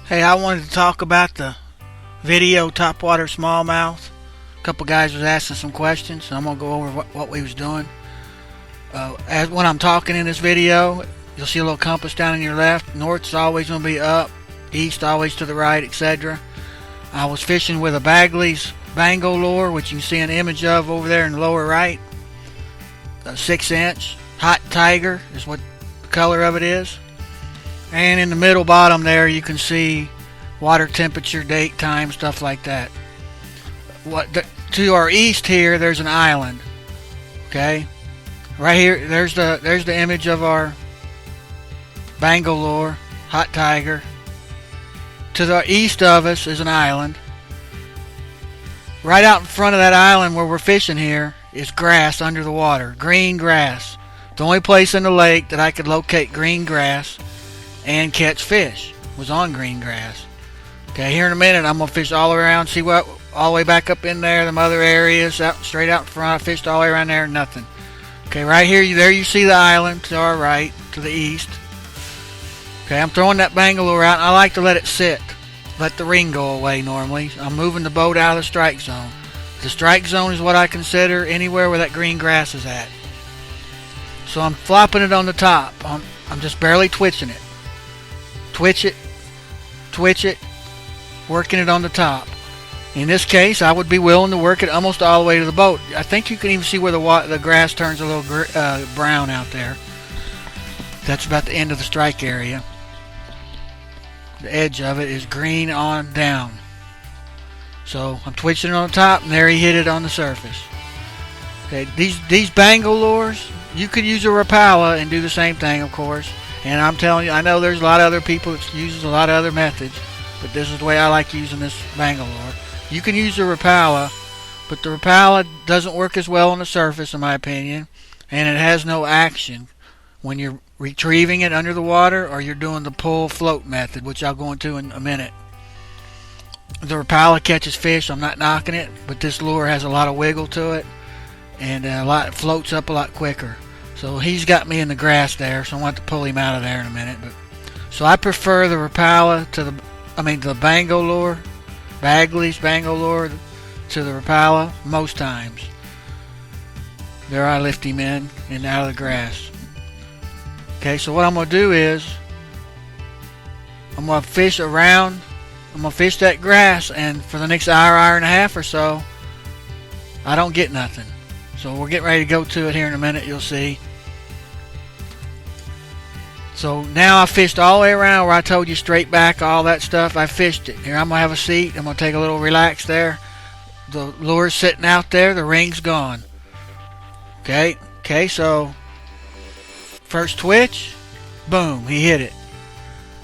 Hey, I wanted to talk about the video topwater smallmouth. A couple guys was asking some questions, so I'm gonna go over what we was doing. As when I'm talking in this video, you'll see a little compass down on your left. North's always gonna be up, east always to the right, etc. I was fishing with a Bagley's Bang-O-Lure, which you can see an image of over there in the lower right. A 6-inch hot tiger is what the color of it is. And in the middle bottom there you can see water temperature, date, time, stuff like that. To our east here there's an island. Okay? Right here there's the image of our Bang-O-Lure, hot tiger. To the east of us is an island. Right out in front of that island where we're fishing here is grass under the water, green grass. The only place in the lake that I could locate green grass and catch fish was on green grass. Okay, here in a minute I'm gonna fish all around, see what all the way back up in there, them other areas, out straight out in front. I fished all the way around there, nothing. Okay, right here, there you see the island to our right, to the east. Okay, I'm throwing that Bang-O-Lure out, and I like to let it sit, let the ring go away normally. I'm moving the boat out of the strike zone. The strike zone is what I consider anywhere where that green grass is at. So I'm flopping it on the top. I'm just barely twitching it. Twitch it, working it on the top. In this case, I would be willing to work it almost all the way to the boat. I think you can even see where the grass turns a little brown out there. That's about the end of the strike area. The edge of it is green on down. So I'm twitching it on the top, and there he hit it on the surface. Okay, these Bang-O-Lures, you could use a Rapala and do the same thing, of course. And I'm telling you, I know there's a lot of other people that use a lot of other methods, but this is the way I like using this Bang-O-Lure. You can use a Rapala, but the Rapala doesn't work as well on the surface, in my opinion, and it has no action when you're retrieving it under the water or you're doing the pull float method, which I'll go into in a minute. The Rapala catches fish, I'm not knocking it, but this lure has a lot of wiggle to it, and it floats up a lot quicker. So he's got me in the grass there, so I want to pull him out of there in a minute. So I prefer the Rapala to the Bang-O-Lure, Bagley's Bang-O-Lure to the Rapala most times. There I lift him in and out of the grass. Okay, so what I'm going to do is I'm going to fish around. I'm going to fish that grass, and for the next hour and a half or so, I don't get nothing. So we're getting ready to go to it here in a minute, you'll see. So now I fished all the way around where I told you straight back, all that stuff. I fished it. Here I'm going to have a seat. I'm going to take a little relax there. The lure's sitting out there. The ring's gone. Okay, so first twitch, boom, he hit it.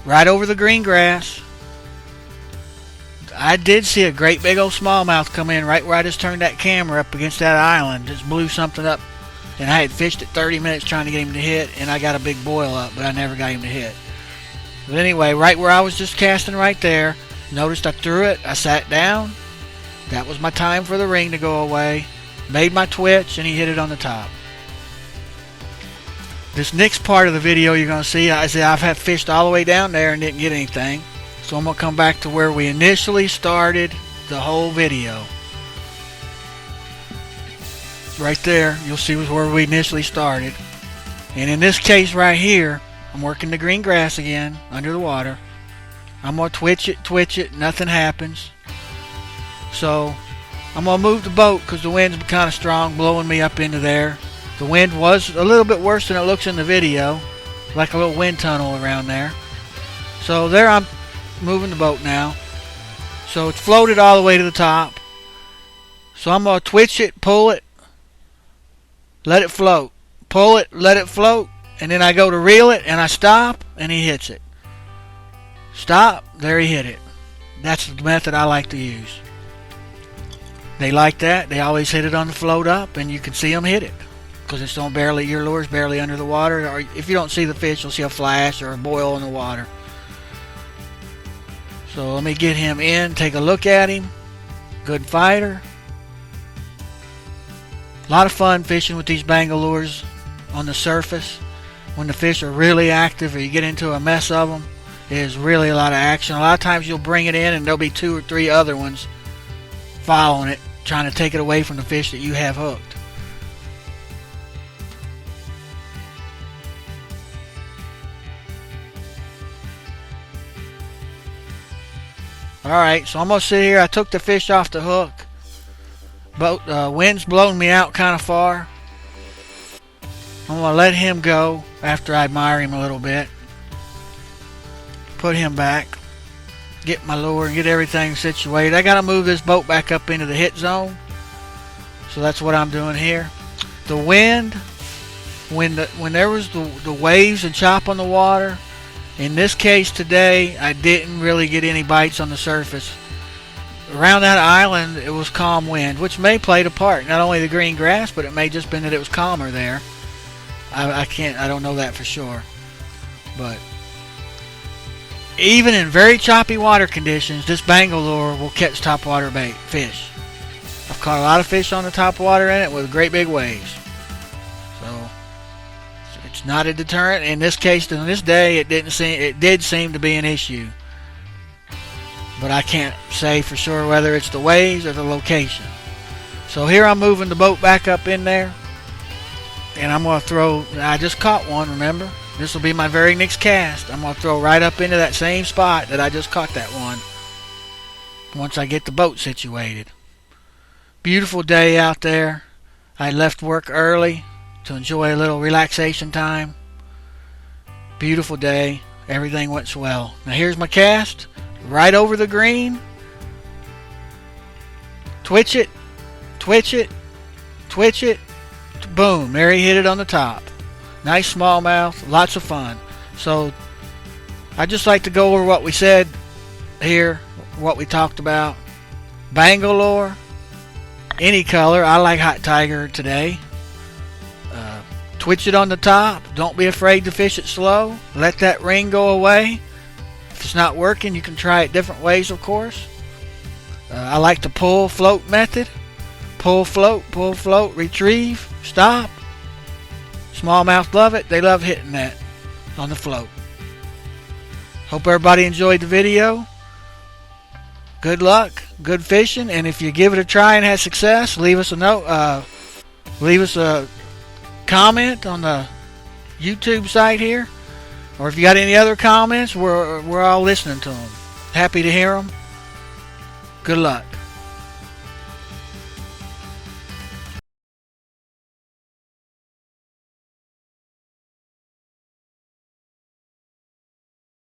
Right over the green grass. I did see a great big old smallmouth come in right where I just turned that camera up against that island. Just blew something up. And I had fished it 30 minutes trying to get him to hit, and I got a big boil up, but I never got him to hit. But anyway, right where I was just casting right there, noticed I threw it, I sat down. That was my time for the ring to go away. Made my twitch, and he hit it on the top. This next part of the video you're going to see, I've had fished all the way down there and didn't get anything. So I'm going to come back to where we initially started the whole video. Right there, you'll see was where we initially started. And in this case right here, I'm working the green grass again, under the water. I'm going to twitch it, nothing happens. So, I'm going to move the boat because the wind's kind of strong, blowing me up into there. The wind was a little bit worse than it looks in the video, like a little wind tunnel around there. So there I'm moving the boat now. So it's floated all the way to the top. So I'm going to twitch it, pull it, let it float. Pull it, let it float, and then I go to reel it, and I stop, and he hits it. Stop, there he hit it. That's the method I like to use. They like that. They always hit it on the float up, and you can see them hit it. Because it's your lure's barely under the water. Or if you don't see the fish, you'll see a flash or a boil in the water. So let me get him in, take a look at him. Good fighter. A lot of fun fishing with these Bang-O-Lures on the surface when the fish are really active or you get into a mess of them. is really a lot of action. A lot of times you'll bring it in and there'll be 2 or 3 other ones following it, trying to take it away from the fish that you have hooked. Alright, so I'm going to sit here. I took the fish off the hook. Wind's blowing me out kind of far. I'm going to let him go after I admire him a little bit. Put him back. Get my lure and get everything situated. I got to move this boat back up into the hit zone. So that's what I'm doing here. The wind, when there was the waves and chop on the water, in this case today, I didn't really get any bites on the surface. Around that island, it was calm wind, which may played a part. Not only the green grass, but it may just been that it was calmer there. I don't know that for sure. But even in very choppy water conditions, this Bang-O-Lure will catch topwater bait fish. I've caught a lot of fish on the topwater in it with great big waves. So it's not a deterrent. In this case, on this day, it did seem to be an issue. But I can't say for sure whether it's the waves or the location. So here I'm moving the boat back up in there. And I'm going to throw, I just caught one, remember? This will be my very next cast. I'm going to throw right up into that same spot that I just caught that one. Once I get the boat situated. Beautiful day out there. I left work early to enjoy a little relaxation time. Beautiful day. Everything went swell. Now here's my cast. Right over the green. Twitch it. Twitch it. Twitch it. Boom, there he hit it on the top. Nice smallmouth, lots of fun. So I just like to go over what we said here, what we talked about. Bang-O-Lure, any color. I like Hot Tiger today. Twitch it on the top. Don't be afraid to fish it slow. Let that ring go away. If it's not working, you can try it different ways, of course. I like the pull float method. Pull float, retrieve, stop. Smallmouth love it. They love hitting that on the float. Hope everybody enjoyed the video. Good luck, good fishing, and if you give it a try and have success, leave us a note. Leave us a comment on the YouTube site here, or if you got any other comments, we're all listening to them. Happy to hear them. Good luck.